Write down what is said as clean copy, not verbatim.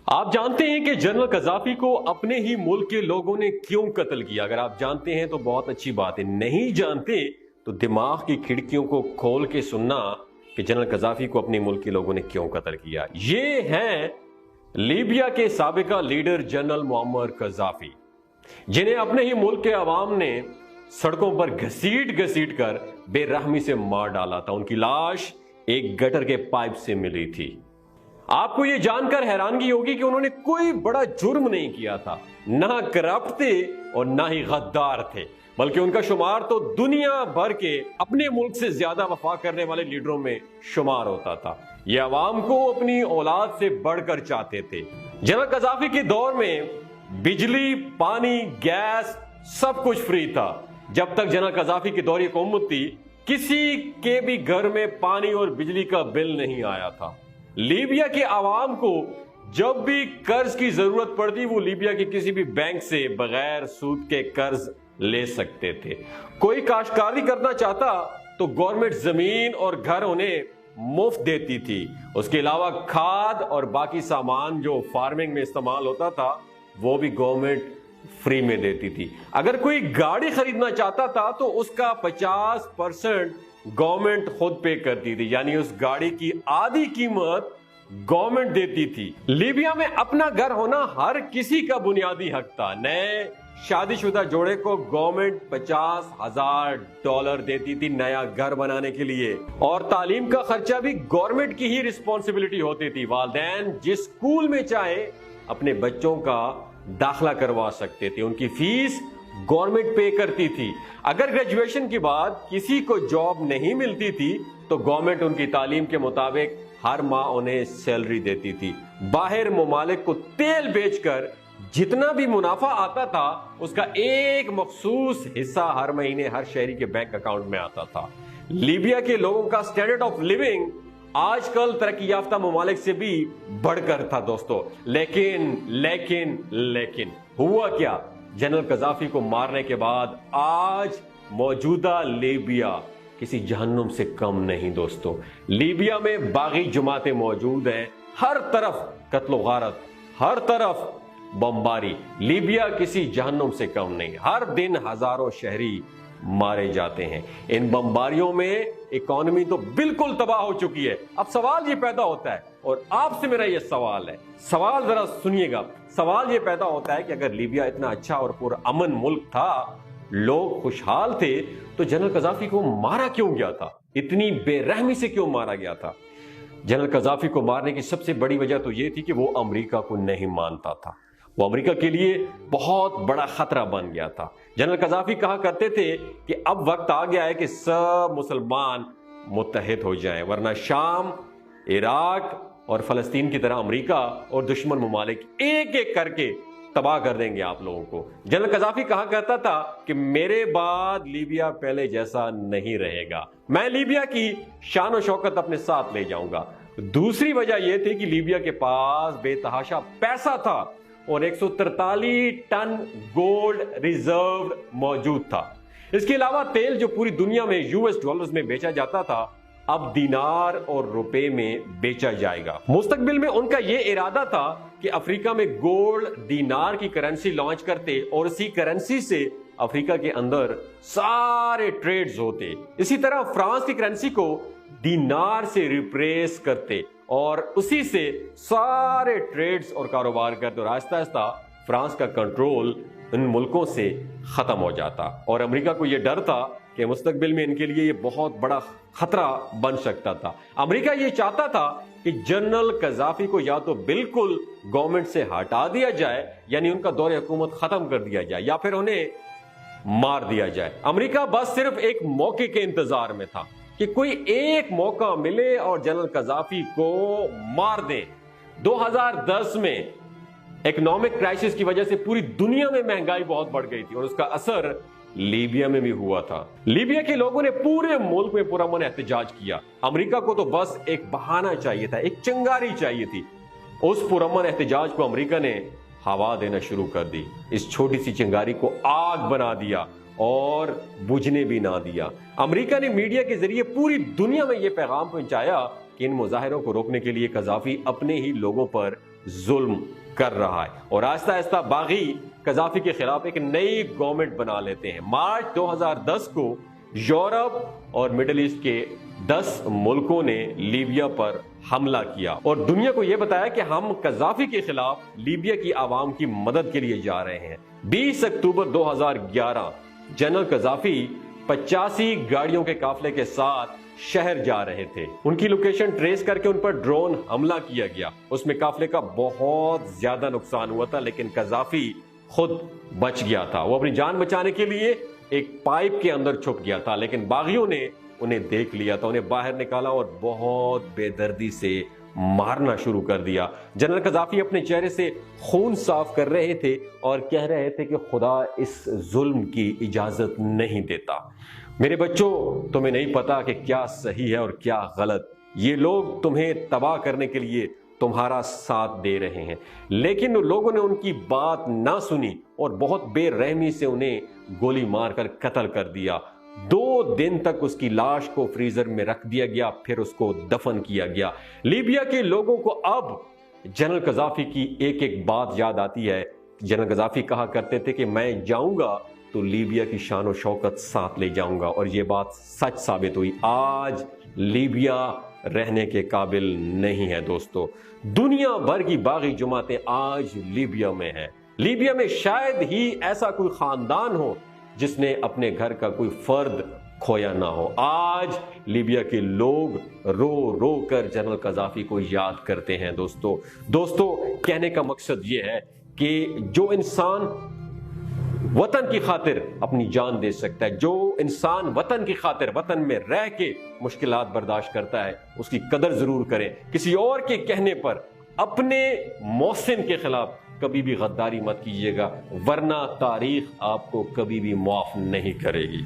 آپ جانتے ہیں کہ جنرل قذافی کو اپنے ہی ملک کے لوگوں نے کیوں قتل کیا؟ اگر آپ جانتے ہیں تو بہت اچھی بات ہے، نہیں جانتے تو دماغ کی کھڑکیوں کو کھول کے سننا کہ جنرل قذافی کو اپنے ملک کے لوگوں نے کیوں قتل کیا۔ یہ ہیں لیبیا کے سابقہ لیڈر جنرل معمر قذافی، جنہیں اپنے ہی ملک کے عوام نے سڑکوں پر گھسیٹ کر بے رحمی سے مار ڈالا تھا۔ ان کی لاش ایک گٹر کے پائپ سے ملی تھی۔ آپ کو یہ جان کر حیرانگی ہوگی کہ انہوں نے کوئی بڑا جرم نہیں کیا تھا، نہ کرپٹ تھے اور نہ ہی غدار تھے، بلکہ ان کا شمار تو دنیا بھر کے اپنے ملک سے زیادہ وفا کرنے والے لیڈروں میں شمار ہوتا تھا۔ یہ عوام کو اپنی اولاد سے بڑھ کر چاہتے تھے۔ جنرل قذافی کے دور میں بجلی، پانی، گیس سب کچھ فری تھا۔ جب تک جنرل قذافی کی دور حکومت تھی، کسی کے بھی گھر میں پانی اور بجلی کا بل نہیں آیا تھا۔ لیبیا کے عوام کو جب بھی قرض کی ضرورت پڑتی، وہ لیبیا کے کسی بھی بینک سے بغیر سود کے قرض لے سکتے تھے۔ کوئی کاشتکاری کرنا چاہتا تو گورنمنٹ زمین اور گھر انہیں مفت دیتی تھی۔ اس کے علاوہ کھاد اور باقی سامان جو فارمنگ میں استعمال ہوتا تھا وہ بھی گورنمنٹ فری میں دیتی تھی۔ اگر کوئی گاڑی خریدنا چاہتا تھا تو اس کا 50% گورنمنٹ خود پے کرتی تھی، یعنی اس گاڑی کی آدھی قیمت گورنمنٹ دیتی تھی۔ لیبیا میں اپنا گھر ہونا ہر کسی کا بنیادی حق تھا۔ نئے شادی شدہ جوڑے کو گورنمنٹ $50,000 دیتی تھی نیا گھر بنانے کے لیے، اور تعلیم کا خرچہ بھی گورنمنٹ کی ہی رسپانسبلٹی ہوتی تھی۔ والدین جس اسکول میں چاہے اپنے بچوں کا داخلہ کروا سکتے تھے، ان کی فیس گورنمنٹ پے کرتی تھی۔ اگر گریجویشن کے بعد کسی کو جاب نہیں ملتی تھی تو گورنمنٹ ان کی تعلیم کے مطابق ہر ماہ انہیں سیلری دیتی تھی۔ باہر ممالک کو تیل بیچ کر جتنا بھی منافع آتا تھا اس کا ایک مخصوص حصہ ہر مہینے ہر شہری کے بینک اکاؤنٹ میں آتا تھا۔ لیبیا کے لوگوں کا سٹینڈرڈ آف لیونگ آج کل ترقی یافتہ ممالک سے بھی بڑھ کر تھا دوستو، لیکن ہوا کیا؟ جنرل قذافی کو مارنے کے بعد آج موجودہ لیبیا کسی جہنم سے کم نہیں دوستو۔ لیبیا میں باغی جماعتیں موجود ہیں، ہر طرف قتل و غارت، ہر طرف بمباری۔ لیبیا کسی جہنم سے کم نہیں، ہر دن ہزاروں شہری مارے جاتے ہیں۔ ان بمباریوں میں اکانومی تو بالکل تباہ ہو چکی ہے۔ اب سوال یہ پیدا ہوتا ہے، اور آپ سے میرا یہ سوال ہے، سوال ذرا سنیے گا، سوال یہ پیدا ہوتا ہے کہ اگر لیبیا اتنا اچھا اور پرامن ملک تھا، لوگ خوشحال تھے، تو جنرل قذافی کو مارا کیوں گیا تھا؟ اتنی بے رحمی سے کیوں مارا گیا تھا؟ جنرل قذافی کو مارنے کی سب سے بڑی وجہ تو یہ تھی کہ وہ امریکہ کو نہیں مانتا تھا۔ وہ امریکہ کے لیے بہت بڑا خطرہ بن گیا تھا۔ جنرل قذافی کہا کرتے تھے کہ اب وقت آ گیا ہے کہ سب مسلمان متحد ہو جائیں، ورنہ شام، عراق اور فلسطین کی طرح امریکہ اور دشمن ممالک ایک ایک کر کے تباہ کر دیں گے آپ لوگوں کو۔ جنرل قذافی کہا کرتا تھا کہ میرے بعد لیبیا پہلے جیسا نہیں رہے گا، میں لیبیا کی شان و شوکت اپنے ساتھ لے جاؤں گا۔ دوسری وجہ یہ تھی کہ لیبیا کے پاس بے تحاشا پیسہ تھا اور 143 ٹن گولڈ ریزرو موجود تھا۔ اس کے علاوہ تیل جو پوری دنیا میں $US میں بیچا جاتا تھا، اب دینار اور روپے میں بیچا جائے گا۔ مستقبل میں ان کا یہ ارادہ تھا کہ افریقہ میں گولڈ دینار کی کرنسی لانچ کرتے اور اسی کرنسی سے افریقہ کے اندر سارے ٹریڈز ہوتے۔ اسی طرح فرانس کی کرنسی کو دینار سے ریپلیس کرتے اور اسی سے سارے ٹریڈز اور کاروبار کرتے، اور آہستہ آہستہ فرانس کا کنٹرول ان ملکوں سے ختم ہو جاتا۔ اور امریکہ کو یہ ڈر تھا کہ مستقبل میں ان کے لیے یہ بہت بڑا خطرہ بن سکتا تھا۔ امریکہ یہ چاہتا تھا کہ جنرل قذافی کو یا تو بالکل گورنمنٹ سے ہٹا دیا جائے، یعنی ان کا دور حکومت ختم کر دیا جائے، یا پھر انہیں مار دیا جائے۔ امریکہ بس صرف ایک موقع کے انتظار میں تھا کہ کوئی ایک موقع ملے اور جنرل قذافی کو مار دیں۔ 2010 میں اکنامک کرائسس کی وجہ سے پوری دنیا میں مہنگائی بہت بڑھ گئی تھی، اور اس کا اثر لیبیا میں بھی ہوا تھا۔ لیبیا کے لوگوں نے پورے ملک میں پرامن احتجاج کیا۔ امریکہ کو تو بس ایک بہانہ چاہیے تھا، ایک چنگاری چاہیے تھی۔ اس پرامن احتجاج کو امریکہ نے ہوا دینا شروع کر دی، اس چھوٹی سی چنگاری کو آگ بنا دیا اور بجھنے بھی نہ دیا۔ امریکہ نے میڈیا کے ذریعے پوری دنیا میں یہ پیغام پہنچایا کہ ان مظاہروں کو روکنے کے لیے قذافی اپنے ہی لوگوں پر ظلم کر رہا ہے اور آہستہ آہستہ باغی قذافی کے خلاف ایک نئی گورنمنٹ بنا لیتے ہیں۔ مارچ 2010 کو یورپ اور مڈل ایسٹ کے 10 ملکوں نے لیبیا پر حملہ کیا اور دنیا کو یہ بتایا کہ ہم قذافی کے خلاف لیبیا کی عوام کی مدد کے لیے جا رہے ہیں۔ 20 اکتوبر 2011 جنرل قذافی 85 گاڑیوں کے قافلے کے ساتھ شہر جا رہے تھے۔ ان کی لوکیشن ٹریس کر کے ان پر ڈرون حملہ کیا گیا۔ اس میں قافلے کا بہت زیادہ نقصان ہوا تھا، لیکن قذافی خود بچ گیا تھا۔ وہ اپنی جان بچانے کے لیے ایک پائپ کے اندر چھپ گیا تھا، لیکن باغیوں نے انہیں دیکھ لیا تھا، انہیں باہر نکالا اور بہت بے دردی سے مارنا شروع کر دیا۔ جنرل قذافی اپنے چہرے سے خون صاف کر رہے تھے اور کہہ رہے تھے کہ خدا اس ظلم کی اجازت نہیں دیتا۔ میرے بچوں، تمہیں نہیں پتا کہ کیا صحیح ہے اور کیا غلط۔ یہ لوگ تمہیں تباہ کرنے کے لیے تمہارا ساتھ دے رہے ہیں، لیکن لوگوں نے ان کی بات نہ سنی اور بہت بے رحمی سے انہیں گولی مار کر قتل کر دیا۔ 2 دن تک اس کی لاش کو فریزر میں رکھ دیا گیا، پھر اس کو دفن کیا گیا۔ لیبیا کے لوگوں کو اب جنرل قذافی کی ایک ایک بات یاد آتی ہے۔ جنرل قذافی کہا کرتے تھے کہ میں جاؤں گا تو لیبیا کی شان و شوکت ساتھ لے جاؤں گا، اور یہ بات سچ ثابت ہوئی۔ آج لیبیا رہنے کے قابل نہیں ہے دوستو۔ دنیا بھر کی باغی جماعتیں آج لیبیا میں ہیں۔ لیبیا میں شاید ہی ایسا کوئی خاندان ہو جس نے اپنے گھر کا کوئی فرد کھویا نہ ہو۔ آج لیبیا کے لوگ رو رو کر جنرل قذافی کو یاد کرتے ہیں دوستو کہنے کا مقصد یہ ہے کہ جو انسان وطن کی خاطر اپنی جان دے سکتا ہے، جو انسان وطن کی خاطر وطن میں رہ کے مشکلات برداشت کرتا ہے، اس کی قدر ضرور کریں۔ کسی اور کے کہنے پر اپنے محسن کے خلاف کبھی بھی غداری مت کیجیے گا، ورنہ تاریخ آپ کو کبھی بھی معاف نہیں کرے گی۔